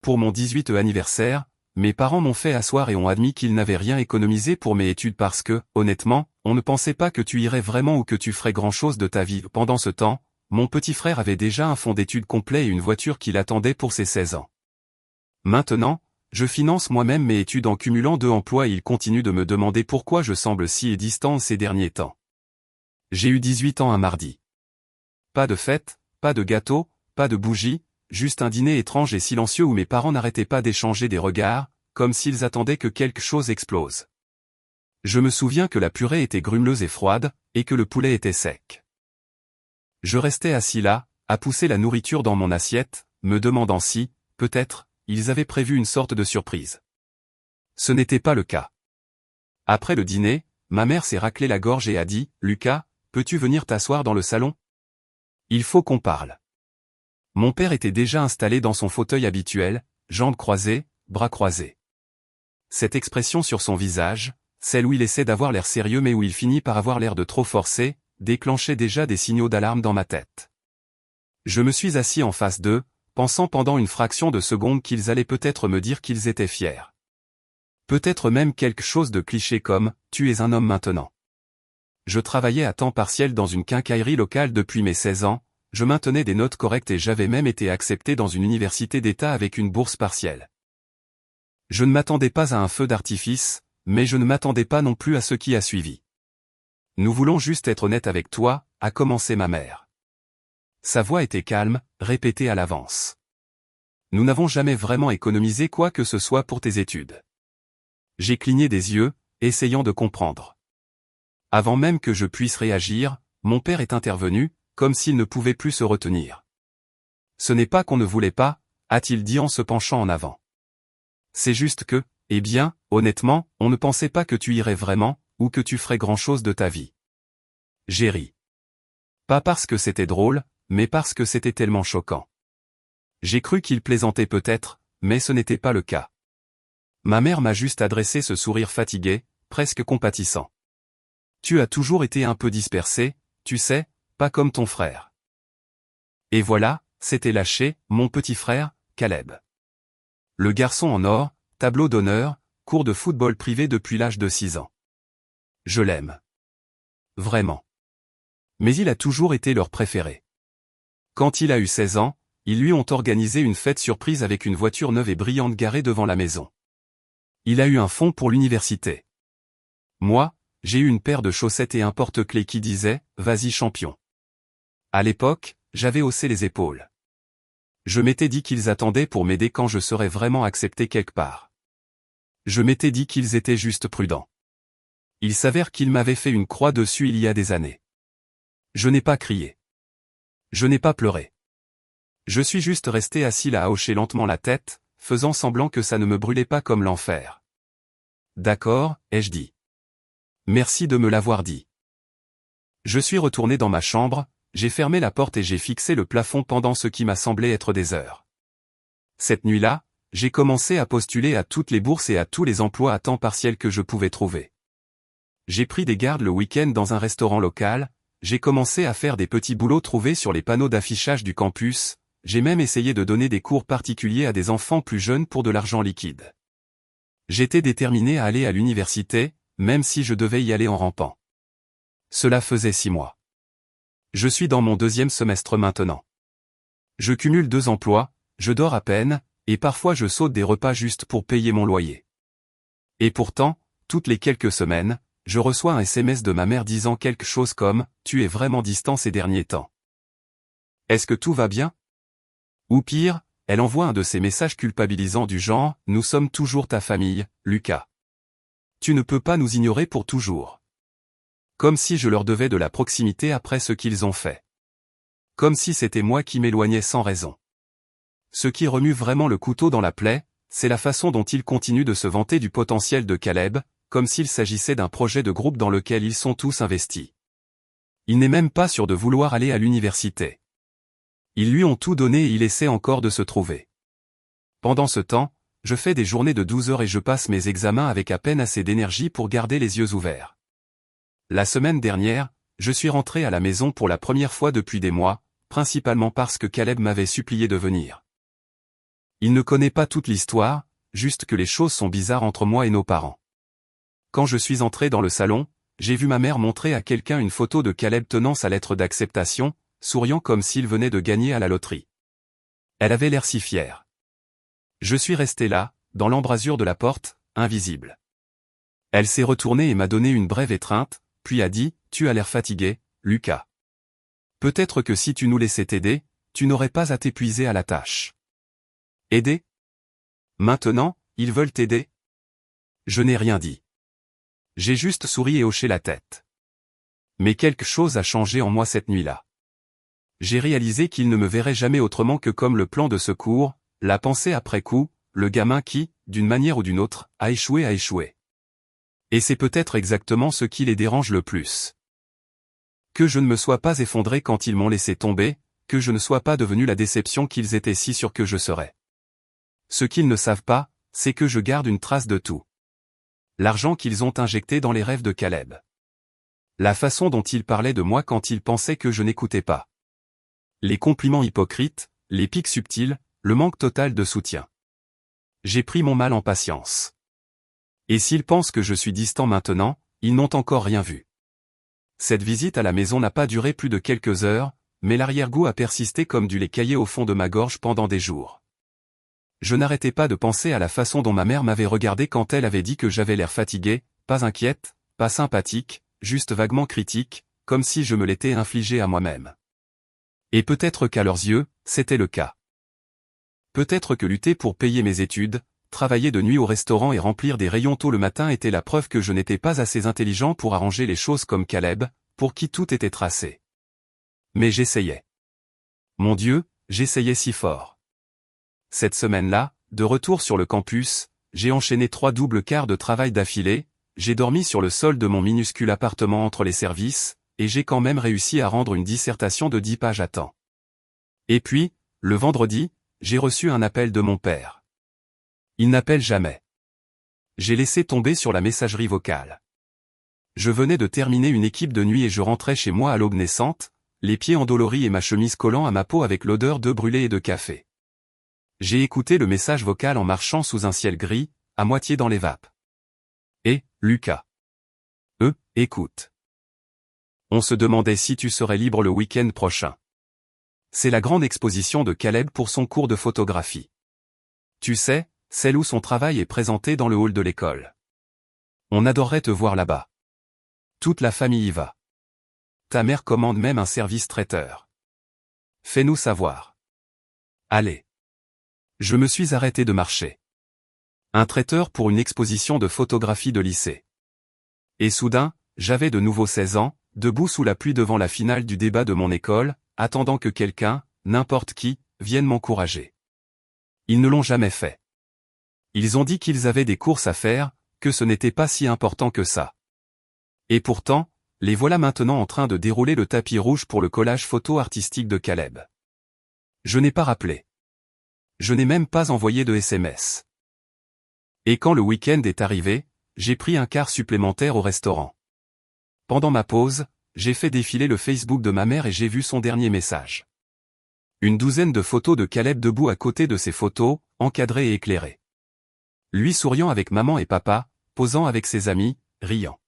Pour mon 18e anniversaire, mes parents m'ont fait asseoir et ont admis qu'ils n'avaient rien économisé pour mes études parce que, honnêtement, on ne pensait pas que tu irais vraiment ou que tu ferais grand-chose de ta vie. Pendant ce temps, mon petit frère avait déjà un fonds d'études complet et une voiture qui l'attendait pour ses 16 ans. Maintenant, je finance moi-même mes études en cumulant 2 emplois et il continue de me demander pourquoi je semble si distant ces derniers temps. J'ai eu 18 ans un mardi. Pas de fête, pas de gâteau, pas de bougie, juste un dîner étrange et silencieux où mes parents n'arrêtaient pas d'échanger des regards, comme s'ils attendaient que quelque chose explose. Je me souviens que la purée était grumeleuse et froide, et que le poulet était sec. Je restais assis là, à pousser la nourriture dans mon assiette, me demandant si, peut-être, ils avaient prévu une sorte de surprise. Ce n'était pas le cas. Après le dîner, ma mère s'est raclé la gorge et a dit « Lucas, peux-tu venir t'asseoir dans le salon ? Il faut qu'on parle. » Mon père était déjà installé dans son fauteuil habituel, jambes croisées, bras croisés. Cette expression sur son visage, celle où il essaie d'avoir l'air sérieux mais où il finit par avoir l'air de trop forcer, déclenchait déjà des signaux d'alarme dans ma tête. Je me suis assis en face d'eux, pensant pendant une fraction de seconde qu'ils allaient peut-être me dire qu'ils étaient fiers. Peut-être même quelque chose de cliché comme « Tu es un homme maintenant ». Je travaillais à temps partiel dans une quincaillerie locale depuis mes 16 ans, je maintenais des notes correctes et j'avais même été accepté dans une université d'État avec une bourse partielle. Je ne m'attendais pas à un feu d'artifice, mais je ne m'attendais pas non plus à ce qui a suivi. Nous voulons juste être honnêtes avec toi, a commencé ma mère. Sa voix était calme, répétée à l'avance. Nous n'avons jamais vraiment économisé quoi que ce soit pour tes études. J'ai cligné des yeux, essayant de comprendre. Avant même que je puisse réagir, mon père est intervenu, comme s'il ne pouvait plus se retenir. Ce n'est pas qu'on ne voulait pas, a-t-il dit en se penchant en avant. C'est juste que, eh bien, honnêtement, on ne pensait pas que tu irais vraiment, ou que tu ferais grand-chose de ta vie. J'ai ri. Pas parce que c'était drôle, mais parce que c'était tellement choquant. J'ai cru qu'il plaisantait peut-être, mais ce n'était pas le cas. Ma mère m'a juste adressé ce sourire fatigué, presque compatissant. Tu as toujours été un peu dispersé, tu sais, pas comme ton frère. Et voilà, c'était lâché, mon petit frère, Caleb. Le garçon en or, tableau d'honneur, cours de football privé depuis l'âge de 6 ans. Je l'aime. Vraiment. Mais il a toujours été leur préféré. Quand il a eu 16 ans, ils lui ont organisé une fête surprise avec une voiture neuve et brillante garée devant la maison. Il a eu un fonds pour l'université. Moi, j'ai eu une paire de chaussettes et un porte-clés qui disait « Vas-y champion ». À l'époque, j'avais haussé les épaules. Je m'étais dit qu'ils attendaient pour m'aider quand je serais vraiment accepté quelque part. Je m'étais dit qu'ils étaient juste prudents. Il s'avère qu'ils m'avaient fait une croix dessus il y a des années. Je n'ai pas crié. Je n'ai pas pleuré. Je suis juste resté assis là à hocher lentement la tête, faisant semblant que ça ne me brûlait pas comme l'enfer. D'accord, ai-je dit. Merci de me l'avoir dit. Je suis retourné dans ma chambre, j'ai fermé la porte et j'ai fixé le plafond pendant ce qui m'a semblé être des heures. Cette nuit-là, j'ai commencé à postuler à toutes les bourses et à tous les emplois à temps partiel que je pouvais trouver. J'ai pris des gardes le week-end dans un restaurant local, j'ai commencé à faire des petits boulots trouvés sur les panneaux d'affichage du campus, j'ai même essayé de donner des cours particuliers à des enfants plus jeunes pour de l'argent liquide. J'étais déterminé à aller à l'université, même si je devais y aller en rampant. Cela faisait 6 mois. Je suis dans mon 2e semestre maintenant. Je cumule 2 emplois, je dors à peine, et parfois je saute des repas juste pour payer mon loyer. Et pourtant, toutes les quelques semaines, je reçois un SMS de ma mère disant quelque chose comme « Tu es vraiment distant ces derniers temps. Est-ce que tout va bien ?» Ou pire, elle envoie un de ces messages culpabilisants du genre « Nous sommes toujours ta famille, Lucas. Tu ne peux pas nous ignorer pour toujours. » Comme si je leur devais de la proximité après ce qu'ils ont fait. Comme si c'était moi qui m'éloignais sans raison. Ce qui remue vraiment le couteau dans la plaie, c'est la façon dont ils continuent de se vanter du potentiel de Caleb, comme s'il s'agissait d'un projet de groupe dans lequel ils sont tous investis. Il n'est même pas sûr de vouloir aller à l'université. Ils lui ont tout donné et il essaie encore de se trouver. Pendant ce temps, je fais des journées de 12 heures et je passe mes examens avec à peine assez d'énergie pour garder les yeux ouverts. La semaine dernière, je suis rentré à la maison pour la première fois depuis des mois, principalement parce que Caleb m'avait supplié de venir. Il ne connaît pas toute l'histoire, juste que les choses sont bizarres entre moi et nos parents. Quand je suis entré dans le salon, j'ai vu ma mère montrer à quelqu'un une photo de Caleb tenant sa lettre d'acceptation, souriant comme s'il venait de gagner à la loterie. Elle avait l'air si fière. Je suis resté là, dans l'embrasure de la porte, invisible. Elle s'est retournée et m'a donné une brève étreinte, puis a dit, « Tu as l'air fatigué, Lucas. Peut-être que si tu nous laissais t'aider, tu n'aurais pas à t'épuiser à la tâche. » Aider? Maintenant, ils veulent t'aider? Je n'ai rien dit. J'ai juste souri et hoché la tête. Mais quelque chose a changé en moi cette nuit-là. J'ai réalisé qu'ils ne me verraient jamais autrement que comme le plan de secours, la pensée après coup, le gamin qui, d'une manière ou d'une autre, a échoué. Et c'est peut-être exactement ce qui les dérange le plus. Que je ne me sois pas effondré quand ils m'ont laissé tomber, que je ne sois pas devenu la déception qu'ils étaient si sûrs que je serais. Ce qu'ils ne savent pas, c'est que je garde une trace de tout. L'argent qu'ils ont injecté dans les rêves de Caleb. La façon dont ils parlaient de moi quand ils pensaient que je n'écoutais pas. Les compliments hypocrites, les piques subtiles, le manque total de soutien. J'ai pris mon mal en patience. Et s'ils pensent que je suis distant maintenant, ils n'ont encore rien vu. Cette visite à la maison n'a pas duré plus de quelques heures, mais l'arrière-goût a persisté comme du lait caillé au fond de ma gorge pendant des jours. Je n'arrêtais pas de penser à la façon dont ma mère m'avait regardé quand elle avait dit que j'avais l'air fatigué, pas inquiète, pas sympathique, juste vaguement critique, comme si je me l'étais infligé à moi-même. Et peut-être qu'à leurs yeux, c'était le cas. Peut-être que lutter pour payer mes études, travailler de nuit au restaurant et remplir des rayons tôt le matin était la preuve que je n'étais pas assez intelligent pour arranger les choses comme Caleb, pour qui tout était tracé. Mais j'essayais. Mon Dieu, j'essayais si fort. Cette semaine-là, de retour sur le campus, j'ai enchaîné 3 doubles quarts de travail d'affilée, j'ai dormi sur le sol de mon minuscule appartement entre les services, et j'ai quand même réussi à rendre une dissertation de 10 pages à temps. Et puis, le vendredi, j'ai reçu un appel de mon père. Il n'appelle jamais. J'ai laissé tomber sur la messagerie vocale. Je venais de terminer une équipe de nuit et je rentrais chez moi à l'aube naissante, les pieds endoloris et ma chemise collant à ma peau avec l'odeur d'œufs brûlés et de café. J'ai écouté le message vocal en marchant sous un ciel gris, à moitié dans les vapes. Et, Lucas. Écoute. On se demandait si tu serais libre le week-end prochain. C'est la grande exposition de Caleb pour son cours de photographie. Tu sais, celle où son travail est présenté dans le hall de l'école. On adorerait te voir là-bas. Toute la famille y va. Ta mère commande même un service traiteur. Fais-nous savoir. Allez. Je me suis arrêté de marcher. Un traiteur pour une exposition de photographie de lycée. Et soudain, j'avais de nouveau 16 ans, debout sous la pluie devant la finale du débat de mon école, attendant que quelqu'un, n'importe qui, vienne m'encourager. Ils ne l'ont jamais fait. Ils ont dit qu'ils avaient des courses à faire, que ce n'était pas si important que ça. Et pourtant, les voilà maintenant en train de dérouler le tapis rouge pour le collage photo artistique de Caleb. Je n'ai pas rappelé. Je n'ai même pas envoyé de SMS. Et quand le week-end est arrivé, j'ai pris un quart supplémentaire au restaurant. Pendant ma pause, j'ai fait défiler le Facebook de ma mère et j'ai vu son dernier message. Une douzaine de photos de Caleb debout à côté de ses photos, encadrées et éclairées. Lui souriant avec maman et papa, posant avec ses amis, riant.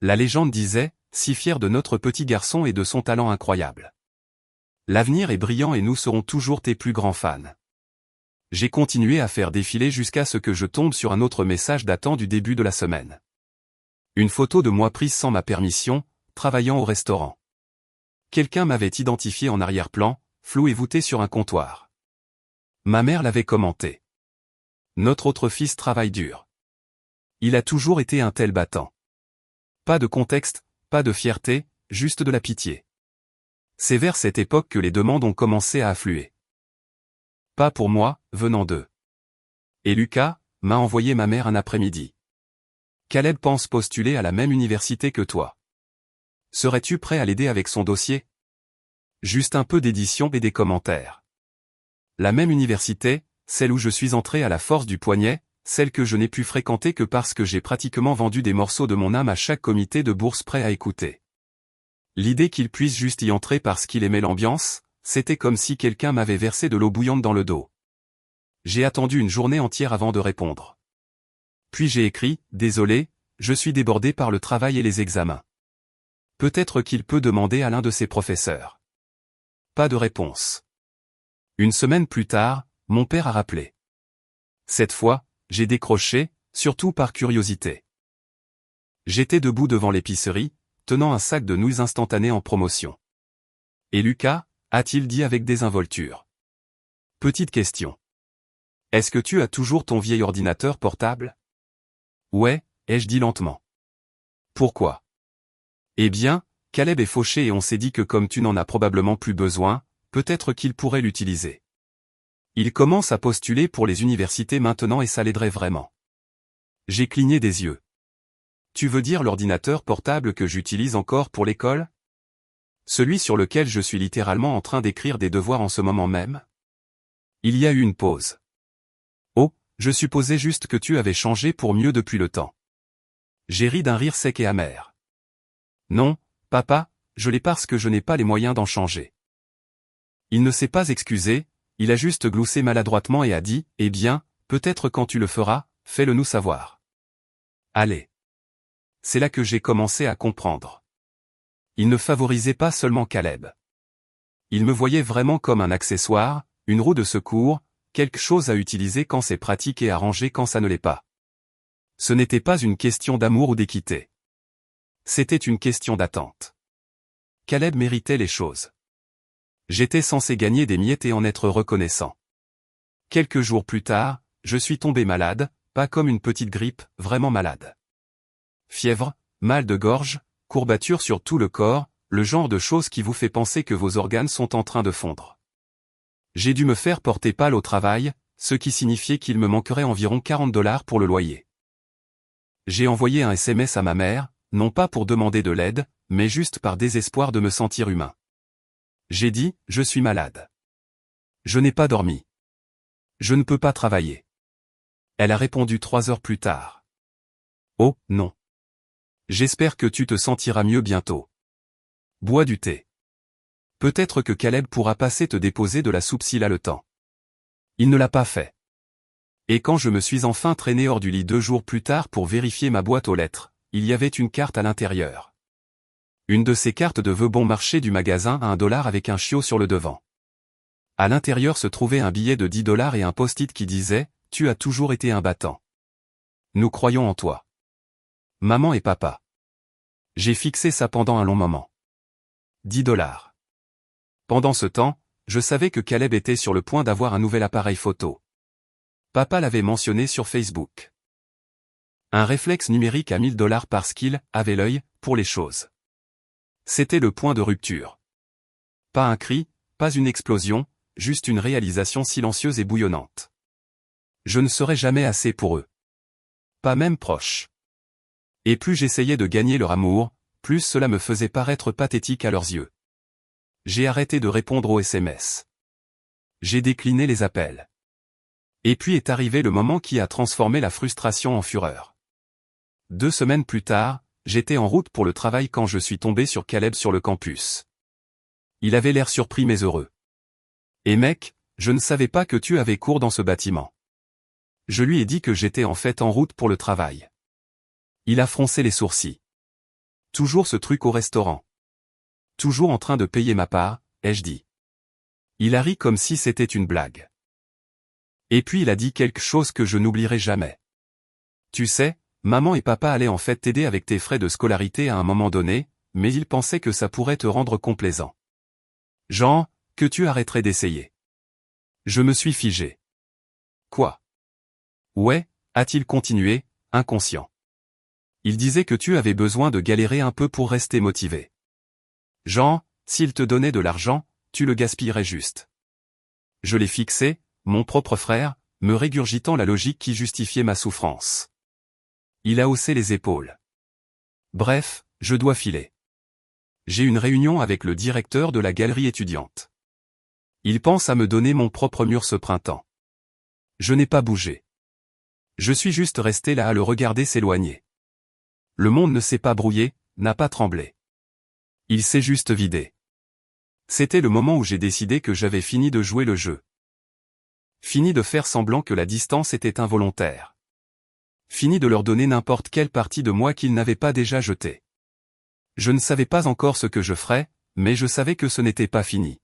La légende disait, si fier de notre petit garçon et de son talent incroyable. L'avenir est brillant et nous serons toujours tes plus grands fans. J'ai continué à faire défiler jusqu'à ce que je tombe sur un autre message datant du début de la semaine. Une photo de moi prise sans ma permission, travaillant au restaurant. Quelqu'un m'avait identifié en arrière-plan, flou et voûté sur un comptoir. Ma mère l'avait commenté. Notre autre fils travaille dur. Il a toujours été un tel battant. Pas de contexte, pas de fierté, juste de la pitié. C'est vers cette époque que les demandes ont commencé à affluer. Pas pour moi, venant d'eux. Et Lucas, m'a envoyé ma mère un après-midi. Caleb pense postuler à la même université que toi. Serais-tu prêt à l'aider avec son dossier? Juste un peu d'édition et des commentaires. La même université, celle où je suis entré à la force du poignet, celle que je n'ai pu fréquenter que parce que j'ai pratiquement vendu des morceaux de mon âme à chaque comité de bourse prêt à écouter. L'idée qu'il puisse juste y entrer parce qu'il aimait l'ambiance, c'était comme si quelqu'un m'avait versé de l'eau bouillante dans le dos. J'ai attendu une journée entière avant de répondre. Puis j'ai écrit, désolé, je suis débordé par le travail et les examens. Peut-être qu'il peut demander à l'un de ses professeurs. Pas de réponse. Une semaine plus tard, mon père a rappelé. Cette fois, j'ai décroché, surtout par curiosité. J'étais debout devant l'épicerie, tenant un sac de nouilles instantanées en promotion. Et Lucas, a-t-il dit avec désinvolture. Petite question. Est-ce que tu as toujours ton vieil ordinateur portable? Ouais, ai-je dit lentement. Pourquoi? Eh bien, Caleb est fauché et on s'est dit que comme tu n'en as probablement plus besoin, peut-être qu'il pourrait l'utiliser. Il commence à postuler pour les universités maintenant et ça l'aiderait vraiment. J'ai cligné des yeux. Tu veux dire l'ordinateur portable que j'utilise encore pour l'école? Celui sur lequel je suis littéralement en train d'écrire des devoirs en ce moment même? Il y a eu une pause. Oh, je supposais juste que tu avais changé pour mieux depuis le temps. J'ai ri d'un rire sec et amer. Non, papa, je l'ai parce que je n'ai pas les moyens d'en changer. Il ne s'est pas excusé, il a juste gloussé maladroitement et a dit, eh bien, peut-être quand tu le feras, fais-le nous savoir. Allez. C'est là que j'ai commencé à comprendre. Il ne favorisait pas seulement Caleb. Il me voyait vraiment comme un accessoire, une roue de secours, quelque chose à utiliser quand c'est pratique et à ranger quand ça ne l'est pas. Ce n'était pas une question d'amour ou d'équité. C'était une question d'attente. Caleb méritait les choses. J'étais censé gagner des miettes et en être reconnaissant. Quelques jours plus tard, je suis tombé malade, pas comme une petite grippe, vraiment malade. Fièvre, mal de gorge, courbatures sur tout le corps, le genre de choses qui vous fait penser que vos organes sont en train de fondre. J'ai dû me faire porter pâle au travail, ce qui signifiait qu'il me manquerait environ $40 pour le loyer. J'ai envoyé un SMS à ma mère, non pas pour demander de l'aide, mais juste par désespoir de me sentir humain. J'ai dit, je suis malade. Je n'ai pas dormi. Je ne peux pas travailler. Elle a répondu 3 heures plus tard. Oh, non. J'espère que tu te sentiras mieux bientôt. Bois du thé. Peut-être que Caleb pourra passer te déposer de la soupe s'il a le temps. Il ne l'a pas fait. Et quand je me suis enfin traîné hors du lit 2 jours plus tard pour vérifier ma boîte aux lettres, il y avait une carte à l'intérieur. Une de ces cartes de vœux bon marché du magasin à $1 avec un chiot sur le devant. À l'intérieur se trouvait un billet de $10 et un post-it qui disait « Tu as toujours été un battant. Nous croyons en toi. Maman et papa. » J'ai fixé ça pendant un long moment. $10. Pendant ce temps, je savais que Caleb était sur le point d'avoir un nouvel appareil photo. Papa l'avait mentionné sur Facebook. Un réflexe numérique à $1000 parce qu'il avait l'œil pour les choses. C'était le point de rupture. Pas un cri, pas une explosion, juste une réalisation silencieuse et bouillonnante. Je ne serai jamais assez pour eux. Pas même proche. Et plus j'essayais de gagner leur amour, plus cela me faisait paraître pathétique à leurs yeux. J'ai arrêté de répondre aux SMS. J'ai décliné les appels. Et puis est arrivé le moment qui a transformé la frustration en fureur. 2 semaines plus tard, j'étais en route pour le travail quand je suis tombé sur Caleb sur le campus. Il avait l'air surpris mais heureux. Et mec, je ne savais pas que tu avais cours dans ce bâtiment. Je lui ai dit que j'étais en fait en route pour le travail. Il a froncé les sourcils. Toujours ce truc au restaurant. Toujours en train de payer ma part, ai-je dit. Il a ri comme si c'était une blague. Et puis il a dit quelque chose que je n'oublierai jamais. Tu sais, maman et papa allaient en fait t'aider avec tes frais de scolarité à un moment donné, mais ils pensaient que ça pourrait te rendre complaisant. Genre, que tu arrêterais d'essayer. Je me suis figé. Quoi? Ouais, a-t-il continué, inconscient. Il disait que tu avais besoin de galérer un peu pour rester motivé. Genre, s'il te donnait de l'argent, tu le gaspillerais juste. Je l'ai fixé, mon propre frère, me régurgitant la logique qui justifiait ma souffrance. Il a haussé les épaules. Bref, je dois filer. J'ai une réunion avec le directeur de la galerie étudiante. Il pense à me donner mon propre mur ce printemps. Je n'ai pas bougé. Je suis juste resté là à le regarder s'éloigner. Le monde ne s'est pas brouillé, n'a pas tremblé. Il s'est juste vidé. C'était le moment où j'ai décidé que j'avais fini de jouer le jeu. Fini de faire semblant que la distance était involontaire. Fini de leur donner n'importe quelle partie de moi qu'ils n'avaient pas déjà jetée. Je ne savais pas encore ce que je ferais, mais je savais que ce n'était pas fini.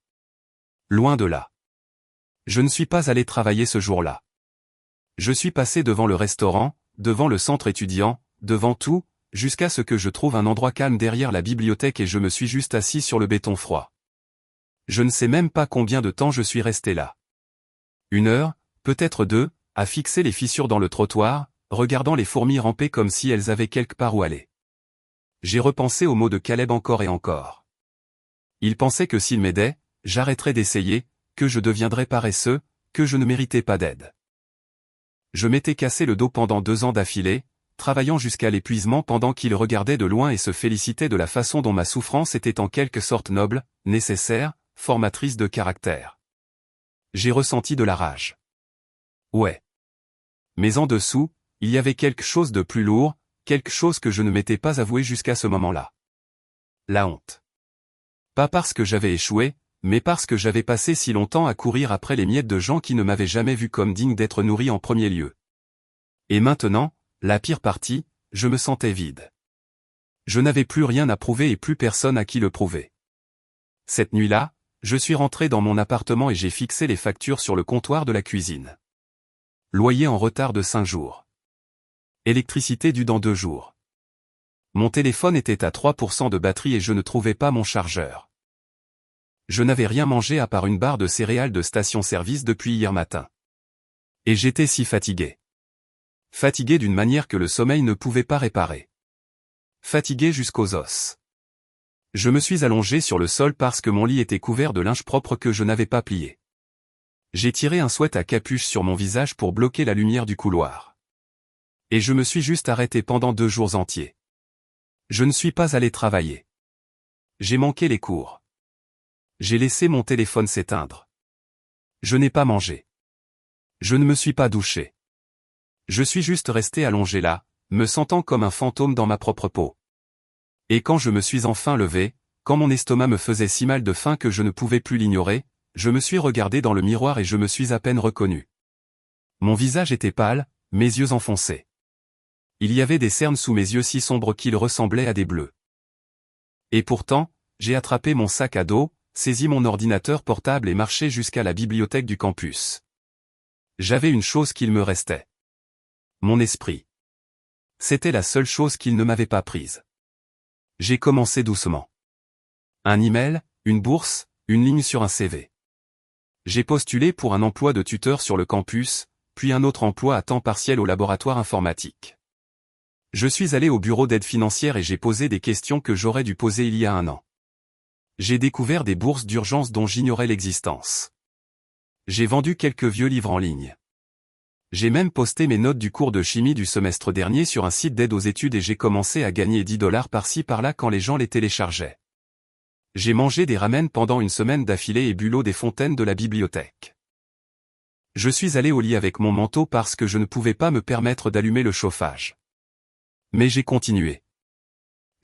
Loin de là. Je ne suis pas allé travailler ce jour-là. Je suis passé devant le restaurant, devant le centre étudiant, devant tout, jusqu'à ce que je trouve un endroit calme derrière la bibliothèque et je me suis juste assis sur le béton froid. Je ne sais même pas combien de temps je suis resté là. 1 heure, peut-être 2, à fixer les fissures dans le trottoir, regardant les fourmis ramper comme si elles avaient quelque part où aller. J'ai repensé aux mots de Caleb encore et encore. Il pensait que s'il m'aidait, j'arrêterais d'essayer, que je deviendrais paresseux, que je ne méritais pas d'aide. Je m'étais cassé le dos pendant 2 ans d'affilée, travaillant jusqu'à l'épuisement pendant qu'il regardait de loin et se félicitait de la façon dont ma souffrance était en quelque sorte noble, nécessaire, formatrice de caractère. J'ai ressenti de la rage. Ouais. Mais en dessous, il y avait quelque chose de plus lourd, quelque chose que je ne m'étais pas avoué jusqu'à ce moment-là. La honte. Pas parce que j'avais échoué, mais parce que j'avais passé si longtemps à courir après les miettes de gens qui ne m'avaient jamais vu comme digne d'être nourri en premier lieu. Et maintenant, la pire partie, je me sentais vide. Je n'avais plus rien à prouver et plus personne à qui le prouver. Cette nuit-là, je suis rentré dans mon appartement et j'ai fixé les factures sur le comptoir de la cuisine. Loyer en retard de 5 jours. Électricité due dans 2 jours. Mon téléphone était à 3% de batterie et je ne trouvais pas mon chargeur. Je n'avais rien mangé à part une barre de céréales de station-service depuis hier matin. Et j'étais si fatigué. Fatigué d'une manière que le sommeil ne pouvait pas réparer. Fatigué jusqu'aux os. Je me suis allongé sur le sol parce que mon lit était couvert de linge propre que je n'avais pas plié. J'ai tiré un sweat à capuche sur mon visage pour bloquer la lumière du couloir. Et je me suis juste arrêté pendant 2 jours entiers. Je ne suis pas allé travailler. J'ai manqué les cours. J'ai laissé mon téléphone s'éteindre. Je n'ai pas mangé. Je ne me suis pas douché. Je suis juste resté allongé là, me sentant comme un fantôme dans ma propre peau. Et quand je me suis enfin levé, quand mon estomac me faisait si mal de faim que je ne pouvais plus l'ignorer, je me suis regardé dans le miroir et je me suis à peine reconnu. Mon visage était pâle, mes yeux enfoncés. Il y avait des cernes sous mes yeux si sombres qu'ils ressemblaient à des bleus. Et pourtant, j'ai attrapé mon sac à dos, saisi mon ordinateur portable et marché jusqu'à la bibliothèque du campus. J'avais une chose qu'il me restait. Mon esprit. C'était la seule chose qu'il ne m'avait pas prise. J'ai commencé doucement. Un email, une bourse, une ligne sur un CV. J'ai postulé pour un emploi de tuteur sur le campus, puis un autre emploi à temps partiel au laboratoire informatique. Je suis allé au bureau d'aide financière et j'ai posé des questions que j'aurais dû poser il y a 1 an. J'ai découvert des bourses d'urgence dont j'ignorais l'existence. J'ai vendu quelques vieux livres en ligne. J'ai même posté mes notes du cours de chimie du semestre dernier sur un site d'aide aux études et j'ai commencé à gagner 10 $ par-ci par-là quand les gens les téléchargeaient. J'ai mangé des ramen pendant 1 semaine d'affilée et bu l'eau des fontaines de la bibliothèque. Je suis allé au lit avec mon manteau parce que je ne pouvais pas me permettre d'allumer le chauffage. Mais j'ai continué.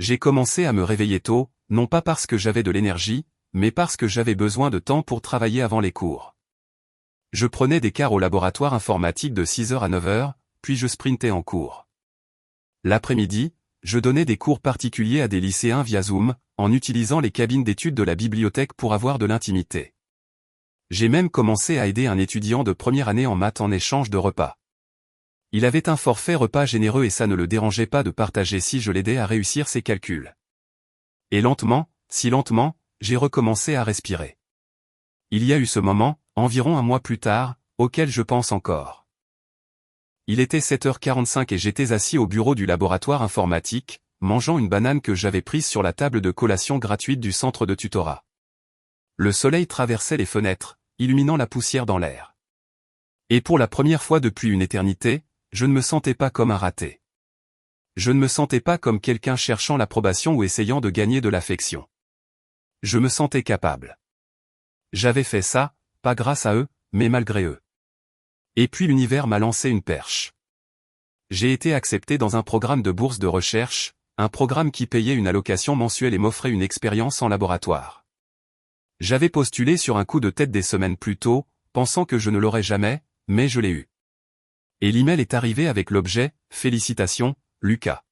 J'ai commencé à me réveiller tôt, non pas parce que j'avais de l'énergie, mais parce que j'avais besoin de temps pour travailler avant les cours. Je prenais des quarts au laboratoire informatique de 6 h à 9 h, puis je sprintais en cours. L'après-midi, je donnais des cours particuliers à des lycéens via Zoom, en utilisant les cabines d'études de la bibliothèque pour avoir de l'intimité. J'ai même commencé à aider un étudiant de première année en maths en échange de repas. Il avait un forfait repas généreux et ça ne le dérangeait pas de partager si je l'aidais à réussir ses calculs. Et lentement, si lentement, j'ai recommencé à respirer. Il y a eu ce moment, environ 1 mois plus tard, auquel je pense encore. Il était 7h45 et j'étais assis au bureau du laboratoire informatique, mangeant une banane que j'avais prise sur la table de collation gratuite du centre de tutorat. Le soleil traversait les fenêtres, illuminant la poussière dans l'air. Et pour la première fois depuis une éternité, je ne me sentais pas comme un raté. Je ne me sentais pas comme quelqu'un cherchant l'approbation ou essayant de gagner de l'affection. Je me sentais capable. J'avais fait ça, pas grâce à eux, mais malgré eux. Et puis l'univers m'a lancé une perche. J'ai été accepté dans un programme de bourse de recherche, un programme qui payait une allocation mensuelle et m'offrait une expérience en laboratoire. J'avais postulé sur un coup de tête des semaines plus tôt, pensant que je ne l'aurais jamais, mais je l'ai eu. Et l'email est arrivé avec l'objet « Félicitations, Lucas ».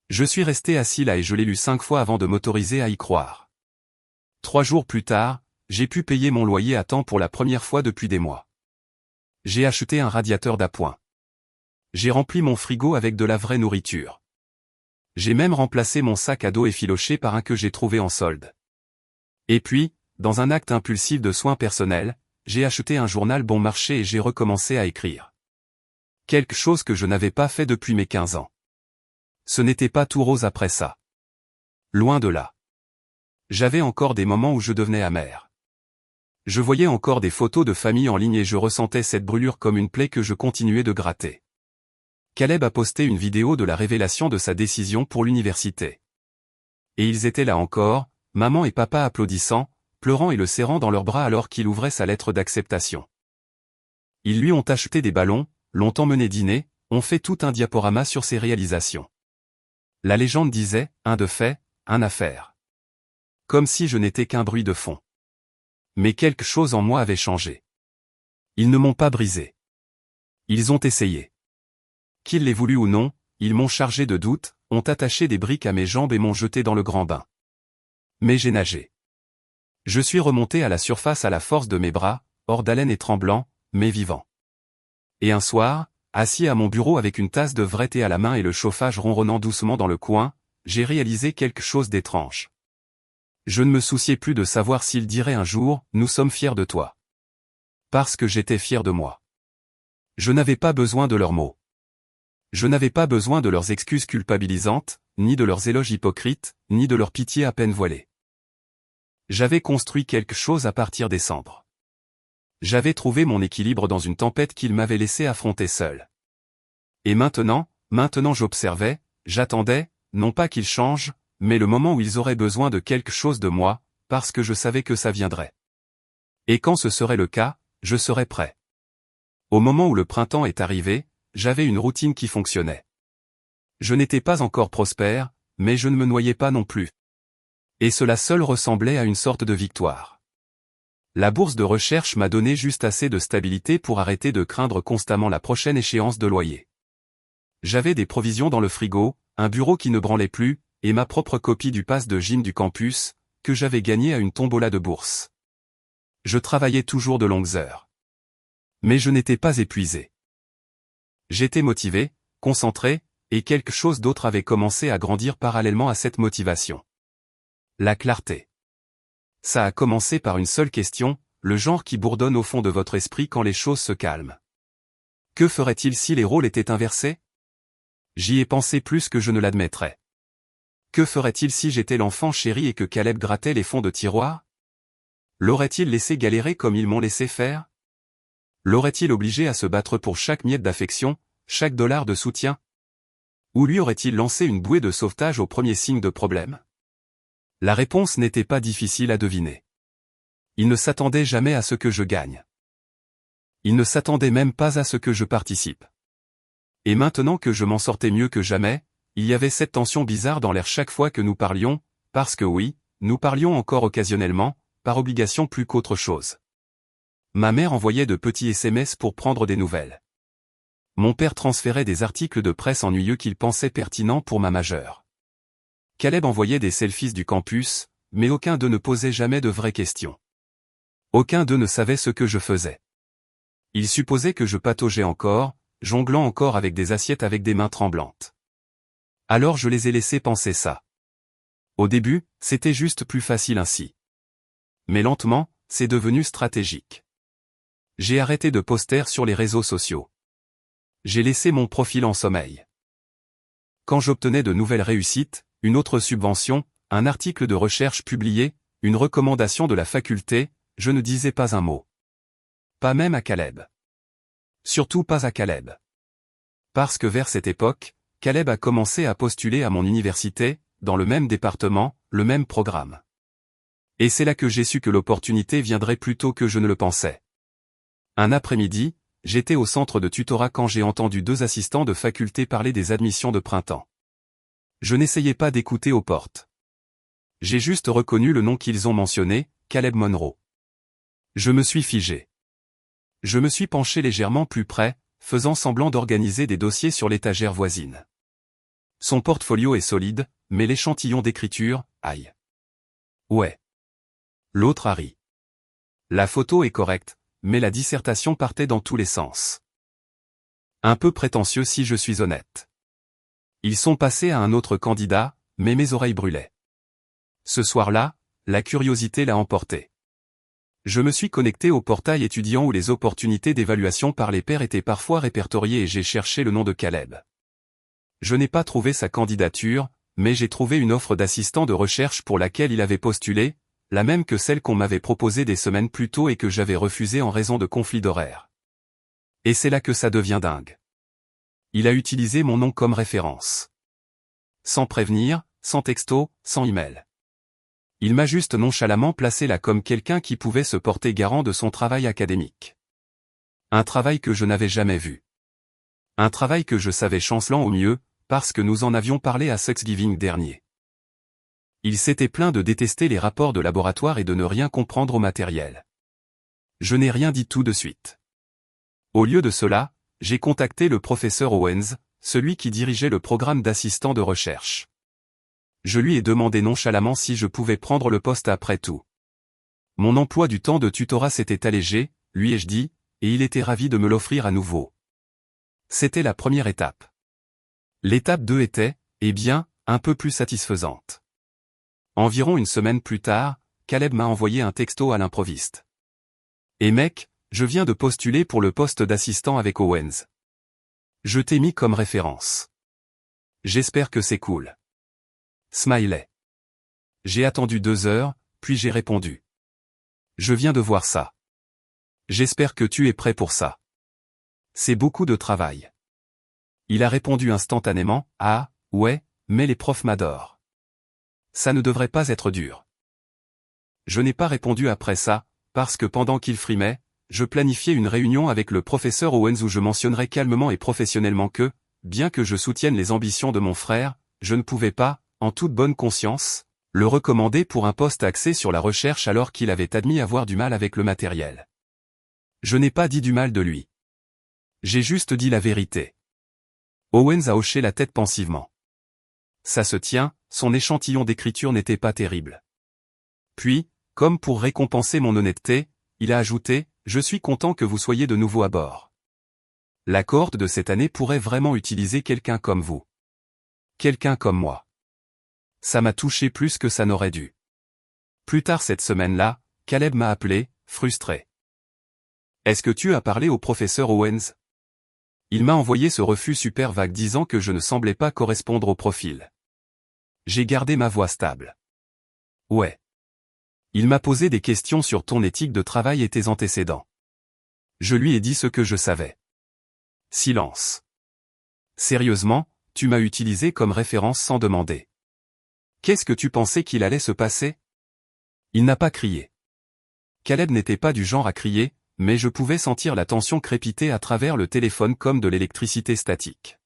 Je suis resté assis là et je l'ai lu 5 fois avant de m'autoriser à y croire. 3 jours plus tard, j'ai pu payer mon loyer à temps pour la première fois depuis des mois. J'ai acheté un radiateur d'appoint. J'ai rempli mon frigo avec de la vraie nourriture. J'ai même remplacé mon sac à dos effiloché par un que j'ai trouvé en solde. Et puis, dans un acte impulsif de soins personnels, j'ai acheté un journal bon marché et j'ai recommencé à écrire. Quelque chose que je n'avais pas fait depuis mes 15 ans. Ce n'était pas tout rose après ça. Loin de là. J'avais encore des moments où je devenais amer. Je voyais encore des photos de famille en ligne et je ressentais cette brûlure comme une plaie que je continuais de gratter. Caleb a posté une vidéo de la révélation de sa décision pour l'université. Et ils étaient là encore, maman et papa applaudissant, pleurant et le serrant dans leurs bras alors qu'il ouvrait sa lettre d'acceptation. Ils lui ont acheté des ballons, l'ont emmené dîner, ont fait tout un diaporama sur ses réalisations. La légende disait, un de fait, un à faire. Comme si je n'étais qu'un bruit de fond. Mais quelque chose en moi avait changé. Ils ne m'ont pas brisé. Ils ont essayé. Qu'ils l'aient voulu ou non, ils m'ont chargé de doutes, ont attaché des briques à mes jambes et m'ont jeté dans le grand bain. Mais j'ai nagé. Je suis remonté à la surface à la force de mes bras, hors d'haleine et tremblant, mais vivant. Et un soir, assis à mon bureau avec une tasse de vrai thé à la main et le chauffage ronronnant doucement dans le coin, j'ai réalisé quelque chose d'étrange. Je ne me souciais plus de savoir s'ils diraient un jour « Nous sommes fiers de toi ». Parce que j'étais fier de moi. Je n'avais pas besoin de leurs mots. Je n'avais pas besoin de leurs excuses culpabilisantes, ni de leurs éloges hypocrites, ni de leur pitié à peine voilée. J'avais construit quelque chose à partir des cendres. J'avais trouvé mon équilibre dans une tempête qu'ils m'avaient laissé affronter seul. Et maintenant j'observais, j'attendais, non pas qu'ils changent, mais le moment où ils auraient besoin de quelque chose de moi, parce que je savais que ça viendrait. Et quand ce serait le cas, je serais prêt. Au moment où le printemps est arrivé, j'avais une routine qui fonctionnait. Je n'étais pas encore prospère, mais je ne me noyais pas non plus. Et cela seul ressemblait à une sorte de victoire. La bourse de recherche m'a donné juste assez de stabilité pour arrêter de craindre constamment la prochaine échéance de loyer. J'avais des provisions dans le frigo, un bureau qui ne branlait plus, et ma propre copie du pass de gym du campus, que j'avais gagné à une tombola de bourse. Je travaillais toujours de longues heures. Mais je n'étais pas épuisé. J'étais motivé, concentré, et quelque chose d'autre avait commencé à grandir parallèlement à cette motivation. La clarté. Ça a commencé par une seule question, le genre qui bourdonne au fond de votre esprit quand les choses se calment. Que ferait-il si les rôles étaient inversés? J'y ai pensé plus que je ne l'admettrais. Que ferait-il si j'étais l'enfant chéri et que Caleb grattait les fonds de tiroir? L'aurait-il laissé galérer comme ils m'ont laissé faire? L'aurait-il obligé à se battre pour chaque miette d'affection, chaque dollar de soutien? Ou lui aurait-il lancé une bouée de sauvetage au premier signe de problème? La réponse n'était pas difficile à deviner. Il ne s'attendait jamais à ce que je gagne. Il ne s'attendait même pas à ce que je participe. Et maintenant que je m'en sortais mieux que jamais, il y avait cette tension bizarre dans l'air chaque fois que nous parlions, parce que oui, nous parlions encore occasionnellement, par obligation plus qu'autre chose. Ma mère envoyait de petits SMS pour prendre des nouvelles. Mon père transférait des articles de presse ennuyeux qu'il pensait pertinents pour ma majeure. Caleb envoyait des selfies du campus, mais aucun d'eux ne posait jamais de vraies questions. Aucun d'eux ne savait ce que je faisais. Ils supposaient que je pataugeais encore, jonglant encore avec des assiettes avec des mains tremblantes. Alors je les ai laissés penser ça. Au début, c'était juste plus facile ainsi. Mais lentement, c'est devenu stratégique. J'ai arrêté de poster sur les réseaux sociaux. J'ai laissé mon profil en sommeil. Quand j'obtenais de nouvelles réussites, une autre subvention, un article de recherche publié, une recommandation de la faculté, je ne disais pas un mot. Pas même à Caleb. Surtout pas à Caleb. Parce que vers cette époque, Caleb a commencé à postuler à mon université, dans le même département, le même programme. Et c'est là que j'ai su que l'opportunité viendrait plus tôt que je ne le pensais. Un après-midi, j'étais au centre de tutorat quand j'ai entendu 2 assistants de faculté parler des admissions de printemps. Je n'essayais pas d'écouter aux portes. J'ai juste reconnu le nom qu'ils ont mentionné, Caleb Monroe. Je me suis figé. Je me suis penché légèrement plus près, faisant semblant d'organiser des dossiers sur l'étagère voisine. Son portfolio est solide, mais l'échantillon d'écriture, aïe. Ouais. L'autre a ri. La photo est correcte, mais la dissertation partait dans tous les sens. Un peu prétentieux si je suis honnête. Ils sont passés à un autre candidat, mais mes oreilles brûlaient. Ce soir-là, la curiosité l'a emporté. Je me suis connecté au portail étudiant où les opportunités d'évaluation par les pairs étaient parfois répertoriées et j'ai cherché le nom de Caleb. Je n'ai pas trouvé sa candidature, mais j'ai trouvé une offre d'assistant de recherche pour laquelle il avait postulé, la même que celle qu'on m'avait proposée des semaines plus tôt et que j'avais refusée en raison de conflits d'horaire. Et c'est là que ça devient dingue. Il a utilisé mon nom comme référence. Sans prévenir, sans texto, sans email. Il m'a juste nonchalamment placé là comme quelqu'un qui pouvait se porter garant de son travail académique. Un travail que je n'avais jamais vu. Un travail que je savais chancelant au mieux, parce que nous en avions parlé à Thanksgiving dernier. Il s'était plaint de détester les rapports de laboratoire et de ne rien comprendre au matériel. Je n'ai rien dit tout de suite. Au lieu de cela, j'ai contacté le professeur Owens, celui qui dirigeait le programme d'assistant de recherche. Je lui ai demandé nonchalamment si je pouvais prendre le poste après tout. Mon emploi du temps de tutorat s'était allégé, lui ai-je dit, et il était ravi de me l'offrir à nouveau. C'était la première étape. L'étape 2 était, eh bien, un peu plus satisfaisante. Environ une semaine plus tard, Caleb m'a envoyé un texto à l'improviste. « Et mec, je viens de postuler pour le poste d'assistant avec Owens. Je t'ai mis comme référence. J'espère que c'est cool. » Smiley. J'ai attendu 2 heures, puis j'ai répondu. « Je viens de voir ça. J'espère que tu es prêt pour ça. C'est beaucoup de travail. » Il a répondu instantanément, « Ah, ouais, mais les profs m'adorent. Ça ne devrait pas être dur. » Je n'ai pas répondu après ça, parce que pendant qu'il frimait, je planifiais une réunion avec le professeur Owens où je mentionnerais calmement et professionnellement que, bien que je soutienne les ambitions de mon frère, je ne pouvais pas, en toute bonne conscience, le recommander pour un poste axé sur la recherche alors qu'il avait admis avoir du mal avec le matériel. Je n'ai pas dit du mal de lui. J'ai juste dit la vérité. Owens a hoché la tête pensivement. Ça se tient, son échantillon d'écriture n'était pas terrible. Puis, comme pour récompenser mon honnêteté, il a ajouté, « Je suis content que vous soyez de nouveau à bord. La cohorte de cette année pourrait vraiment utiliser quelqu'un comme vous. Quelqu'un comme moi. » Ça m'a touché plus que ça n'aurait dû. Plus tard cette semaine-là, Caleb m'a appelé, frustré. « Est-ce que tu as parlé au professeur Owens ? » Il m'a envoyé ce refus super vague disant que je ne semblais pas correspondre au profil. J'ai gardé ma voix stable. « Ouais. » Il m'a posé des questions sur ton éthique de travail et tes antécédents. Je lui ai dit ce que je savais. Silence. Sérieusement, tu m'as utilisé comme référence sans demander. Qu'est-ce que tu pensais qu'il allait se passer ? Il n'a pas crié. Caleb n'était pas du genre à crier, mais je pouvais sentir la tension crépiter à travers le téléphone comme de l'électricité statique.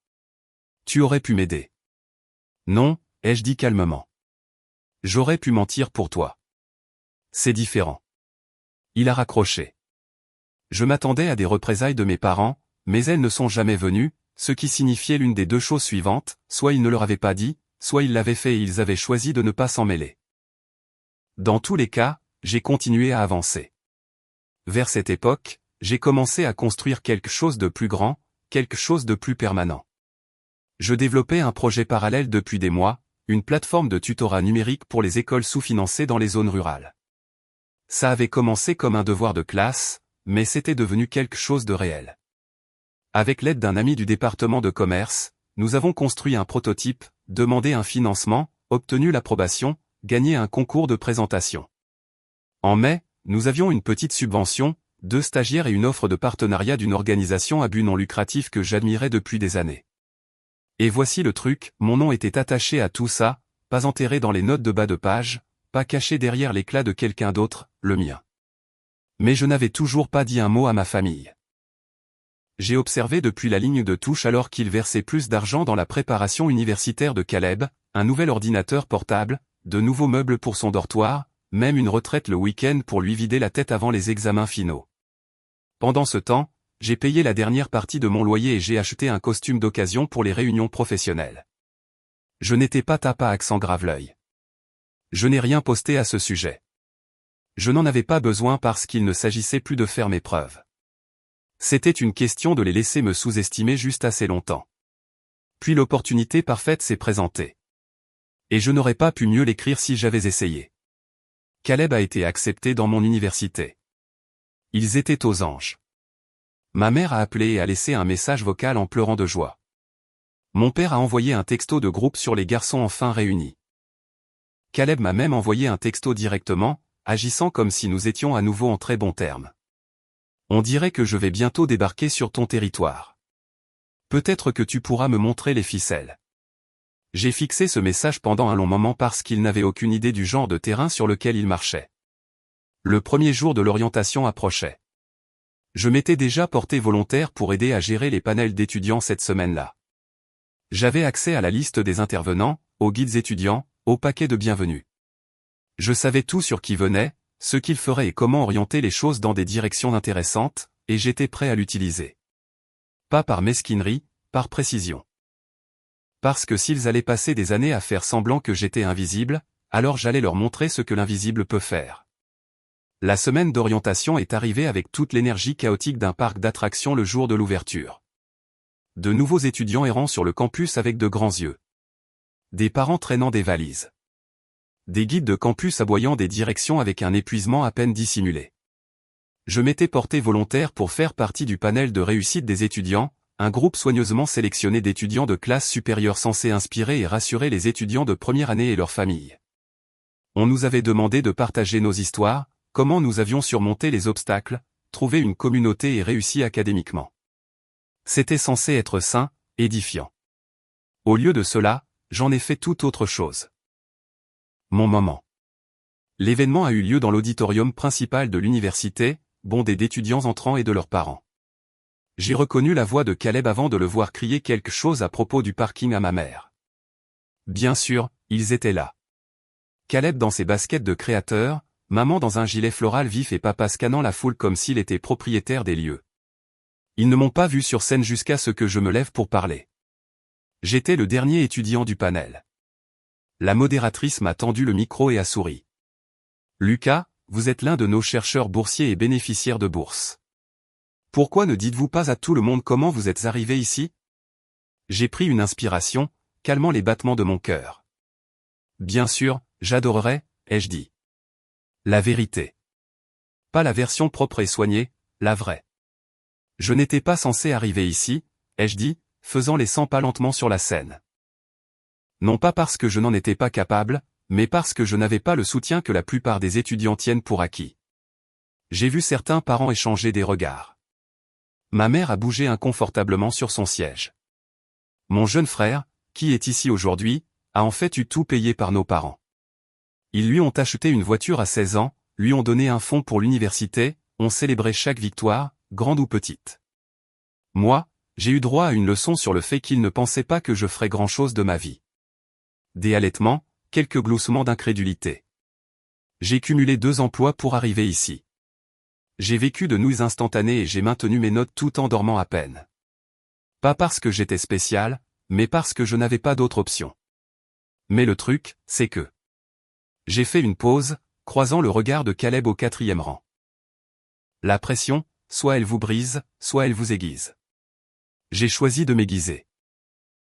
Tu aurais pu m'aider. Non, ai-je dit calmement. J'aurais pu mentir pour toi. C'est différent. Il a raccroché. Je m'attendais à des représailles de mes parents, mais elles ne sont jamais venues, ce qui signifiait l'une des 2 choses suivantes, soit il ne leur avait pas dit, soit il l'avait fait et ils avaient choisi de ne pas s'en mêler. Dans tous les cas, j'ai continué à avancer. Vers cette époque, j'ai commencé à construire quelque chose de plus grand, quelque chose de plus permanent. Je développais un projet parallèle depuis des mois, une plateforme de tutorat numérique pour les écoles sous-financées dans les zones rurales. Ça avait commencé comme un devoir de classe, mais c'était devenu quelque chose de réel. Avec l'aide d'un ami du département de commerce, nous avons construit un prototype, demandé un financement, obtenu l'approbation, gagné un concours de présentation. En mai, nous avions une petite subvention, 2 stagiaires et une offre de partenariat d'une organisation à but non lucratif que j'admirais depuis des années. Et voici le truc, mon nom était attaché à tout ça, pas enterré dans les notes de bas de page, pas caché derrière l'éclat de quelqu'un d'autre, le mien. Mais je n'avais toujours pas dit un mot à ma famille. J'ai observé depuis la ligne de touche alors qu'il versait plus d'argent dans la préparation universitaire de Caleb, un nouvel ordinateur portable, de nouveaux meubles pour son dortoir, même une retraite le week-end pour lui vider la tête avant les examens finaux. Pendant ce temps, j'ai payé la dernière partie de mon loyer et j'ai acheté un costume d'occasion pour les réunions professionnelles. Je n'étais pas tapa accent grave-l'œil. Je n'ai rien posté à ce sujet. Je n'en avais pas besoin parce qu'il ne s'agissait plus de faire mes preuves. C'était une question de les laisser me sous-estimer juste assez longtemps. Puis l'opportunité parfaite s'est présentée. Et je n'aurais pas pu mieux l'écrire si j'avais essayé. Caleb a été accepté dans mon université. Ils étaient aux anges. Ma mère a appelé et a laissé un message vocal en pleurant de joie. Mon père a envoyé un texto de groupe sur les garçons enfin réunis. Caleb m'a même envoyé un texto directement, agissant comme si nous étions à nouveau en très bons termes. On dirait que je vais bientôt débarquer sur ton territoire. Peut-être que tu pourras me montrer les ficelles. J'ai fixé ce message pendant un long moment parce qu'il n'avait aucune idée du genre de terrain sur lequel il marchait. Le premier jour de l'orientation approchait. Je m'étais déjà porté volontaire pour aider à gérer les panels d'étudiants cette semaine-là. J'avais accès à la liste des intervenants, aux guides étudiants, au paquet de bienvenue. Je savais tout sur qui venait, ce qu'il ferait et comment orienter les choses dans des directions intéressantes, et j'étais prêt à l'utiliser. Pas par mesquinerie, par précision. Parce que s'ils allaient passer des années à faire semblant que j'étais invisible, alors j'allais leur montrer ce que l'invisible peut faire. La semaine d'orientation est arrivée avec toute l'énergie chaotique d'un parc d'attractions le jour de l'ouverture. De nouveaux étudiants errant sur le campus avec de grands yeux. Des parents traînant des valises. Des guides de campus aboyant des directions avec un épuisement à peine dissimulé. Je m'étais porté volontaire pour faire partie du panel de réussite des étudiants, un groupe soigneusement sélectionné d'étudiants de classe supérieure censé inspirer et rassurer les étudiants de première année et leurs familles. On nous avait demandé de partager nos histoires, comment nous avions surmonté les obstacles, trouvé une communauté et réussi académiquement. C'était censé être sain, édifiant. Au lieu de cela, j'en ai fait tout autre chose. Mon moment. L'événement a eu lieu dans l'auditorium principal de l'université, bondé d'étudiants entrants et de leurs parents. J'ai reconnu la voix de Caleb avant de le voir crier quelque chose à propos du parking à ma mère. Bien sûr, ils étaient là. Caleb dans ses baskets de créateur, maman dans un gilet floral vif et papa scannant la foule comme s'il était propriétaire des lieux. Ils ne m'ont pas vu sur scène jusqu'à ce que je me lève pour parler. J'étais le dernier étudiant du panel. La modératrice m'a tendu le micro et a souri. Lucas, vous êtes l'un de nos chercheurs boursiers et bénéficiaires de bourse. Pourquoi ne dites-vous pas à tout le monde comment vous êtes arrivé ici? J'ai pris une inspiration, calmant les battements de mon cœur. Bien sûr, j'adorerais, ai-je dit. La vérité. Pas la version propre et soignée, la vraie. Je n'étais pas censé arriver ici, ai-je dit, faisant les 100 pas lentement sur la scène. Non pas parce que je n'en étais pas capable, mais parce que je n'avais pas le soutien que la plupart des étudiants tiennent pour acquis. J'ai vu certains parents échanger des regards. Ma mère a bougé inconfortablement sur son siège. Mon jeune frère, qui est ici aujourd'hui, a en fait eu tout payé par nos parents. Ils lui ont acheté une voiture à 16 ans, lui ont donné un fonds pour l'université, ont célébré chaque victoire, grande ou petite. Moi, j'ai eu droit à une leçon sur le fait qu'ils ne pensaient pas que je ferais grand-chose de ma vie. Des halètements, quelques gloussements d'incrédulité. J'ai cumulé 2 emplois pour arriver ici. J'ai vécu de nouilles instantanées et j'ai maintenu mes notes tout en dormant à peine. Pas parce que j'étais spécial, mais parce que je n'avais pas d'autre option. Mais le truc, c'est que j'ai fait une pause, croisant le regard de Caleb au 4e rang. La pression, soit elle vous brise, soit elle vous aiguise. J'ai choisi de m'aiguiser.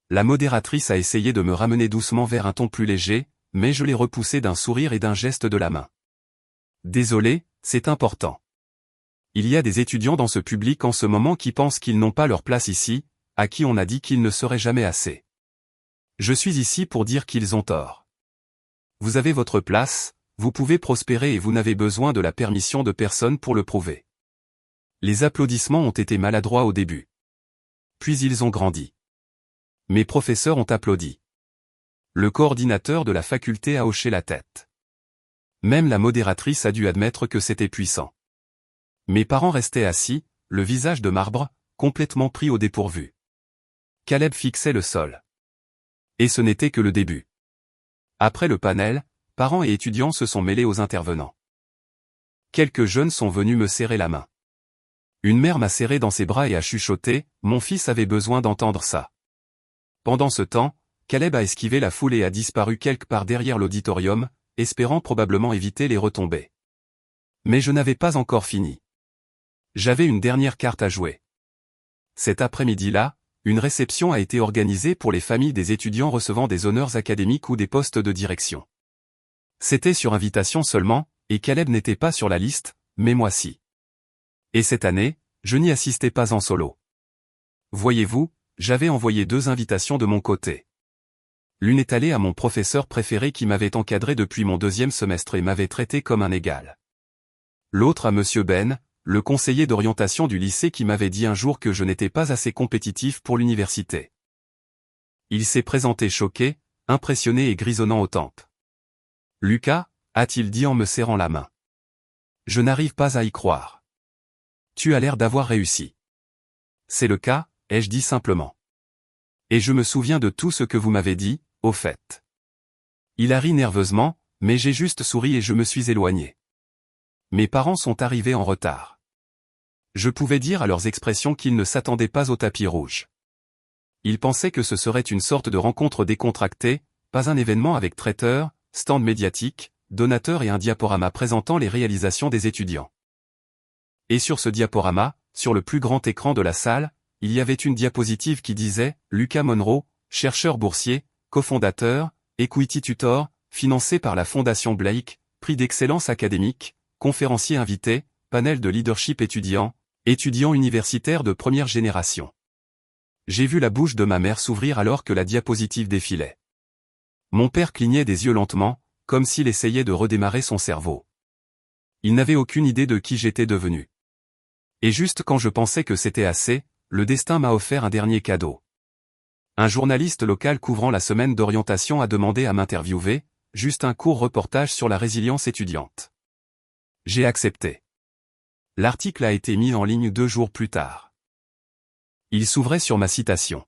La modératrice a essayé de me ramener doucement vers un ton plus léger, mais je l'ai repoussé d'un sourire et d'un geste de la main. Désolé, c'est important. Il y a des étudiants dans ce public en ce moment qui pensent qu'ils n'ont pas leur place ici, à qui on a dit qu'ils ne seraient jamais assez. Je suis ici pour dire qu'ils ont tort. Vous avez votre place, vous pouvez prospérer et vous n'avez besoin de la permission de personne pour le prouver. Les applaudissements ont été maladroits au début. Puis ils ont grandi. Mes professeurs ont applaudi. Le coordinateur de la faculté a hoché la tête. Même la modératrice a dû admettre que c'était puissant. Mes parents restaient assis, le visage de marbre, complètement pris au dépourvu. Caleb fixait le sol. Et ce n'était que le début. Après le panel, parents et étudiants se sont mêlés aux intervenants. Quelques jeunes sont venus me serrer la main. Une mère m'a serré dans ses bras et a chuchoté, mon fils avait besoin d'entendre ça. Pendant ce temps, Caleb a esquivé la foule et a disparu quelque part derrière l'auditorium, espérant probablement éviter les retombées. Mais je n'avais pas encore fini. J'avais une dernière carte à jouer. Cet après-midi-là, une réception a été organisée pour les familles des étudiants recevant des honneurs académiques ou des postes de direction. C'était sur invitation seulement, et Caleb n'était pas sur la liste, mais moi si. Et cette année, je n'y assistais pas en solo. Voyez-vous, j'avais envoyé 2 invitations de mon côté. L'une est allée à mon professeur préféré qui m'avait encadré depuis mon 2e semestre et m'avait traité comme un égal. L'autre à Monsieur Ben, le conseiller d'orientation du lycée qui m'avait dit un jour que je n'étais pas assez compétitif pour l'université. Il s'est présenté choqué, impressionné et grisonnant aux tempes. « Lucas » a-t-il dit en me serrant la main. « Je n'arrive pas à y croire. Tu as l'air d'avoir réussi. » « C'est le cas » ai-je dit simplement. « Et je me souviens de tout ce que vous m'avez dit, au fait. » Il a ri nerveusement, mais j'ai juste souri et je me suis éloigné. Mes parents sont arrivés en retard. Je pouvais dire à leurs expressions qu'ils ne s'attendaient pas au tapis rouge. Ils pensaient que ce serait une sorte de rencontre décontractée, pas un événement avec traiteur, stand médiatique, donateur et un diaporama présentant les réalisations des étudiants. Et sur ce diaporama, sur le plus grand écran de la salle, il y avait une diapositive qui disait « Lucas Monroe, chercheur boursier, cofondateur, Equity Tutor, financé par la Fondation Blake, prix d'excellence académique, conférencier invité, panel de leadership étudiant, étudiant universitaire de première génération. » J'ai vu la bouche de ma mère s'ouvrir alors que la diapositive défilait. Mon père clignait des yeux lentement, comme s'il essayait de redémarrer son cerveau. Il n'avait aucune idée de qui j'étais devenu. Et juste quand je pensais que c'était assez, le destin m'a offert un dernier cadeau. Un journaliste local couvrant la semaine d'orientation a demandé à m'interviewer, juste un court reportage sur la résilience étudiante. J'ai accepté. L'article a été mis en ligne 2 jours plus tard. Il s'ouvrait sur ma citation.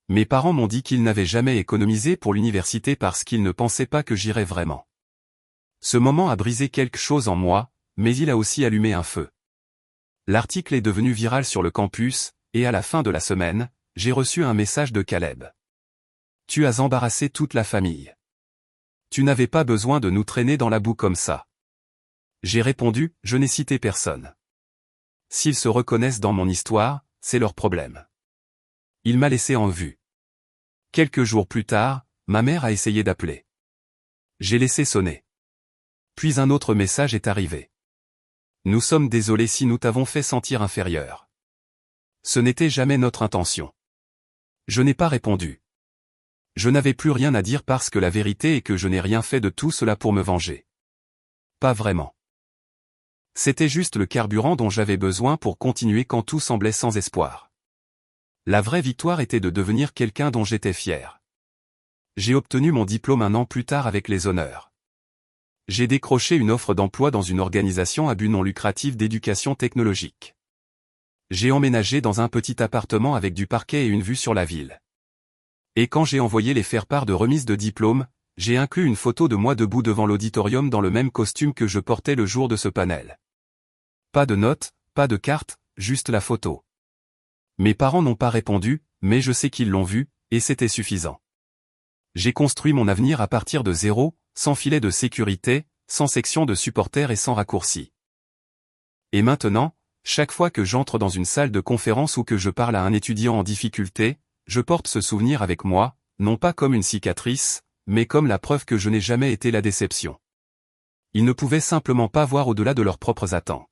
Mes parents m'ont dit qu'ils n'avaient jamais économisé pour l'université parce qu'ils ne pensaient pas que j'irais vraiment. Ce moment a brisé quelque chose en moi, mais il a aussi allumé un feu. L'article est devenu viral sur le campus, et à la fin de la semaine, j'ai reçu un message de Caleb. « Tu as embarrassé toute la famille. Tu n'avais pas besoin de nous traîner dans la boue comme ça. » J'ai répondu, je n'ai cité personne. S'ils se reconnaissent dans mon histoire, c'est leur problème. Il m'a laissé en vue. Quelques jours plus tard, ma mère a essayé d'appeler. J'ai laissé sonner. Puis un autre message est arrivé. Nous sommes désolés si nous t'avons fait sentir inférieur. Ce n'était jamais notre intention. Je n'ai pas répondu. Je n'avais plus rien à dire parce que la vérité est que je n'ai rien fait de tout cela pour me venger. Pas vraiment. C'était juste le carburant dont j'avais besoin pour continuer quand tout semblait sans espoir. La vraie victoire était de devenir quelqu'un dont j'étais fier. J'ai obtenu mon diplôme 1 an plus tard avec les honneurs. J'ai décroché une offre d'emploi dans une organisation à but non lucratif d'éducation technologique. J'ai emménagé dans un petit appartement avec du parquet et une vue sur la ville. Et quand j'ai envoyé les faire-part de remise de diplôme, j'ai inclus une photo de moi debout devant l'auditorium dans le même costume que je portais le jour de ce panel. Pas de notes, pas de carte, juste la photo. Mes parents n'ont pas répondu, mais je sais qu'ils l'ont vu, et c'était suffisant. J'ai construit mon avenir à partir de zéro, sans filet de sécurité, sans section de supporters et sans raccourci. Et maintenant, chaque fois que j'entre dans une salle de conférence ou que je parle à un étudiant en difficulté, je porte ce souvenir avec moi, non pas comme une cicatrice, mais comme la preuve que je n'ai jamais été la déception. Ils ne pouvaient simplement pas voir au-delà de leurs propres attentes.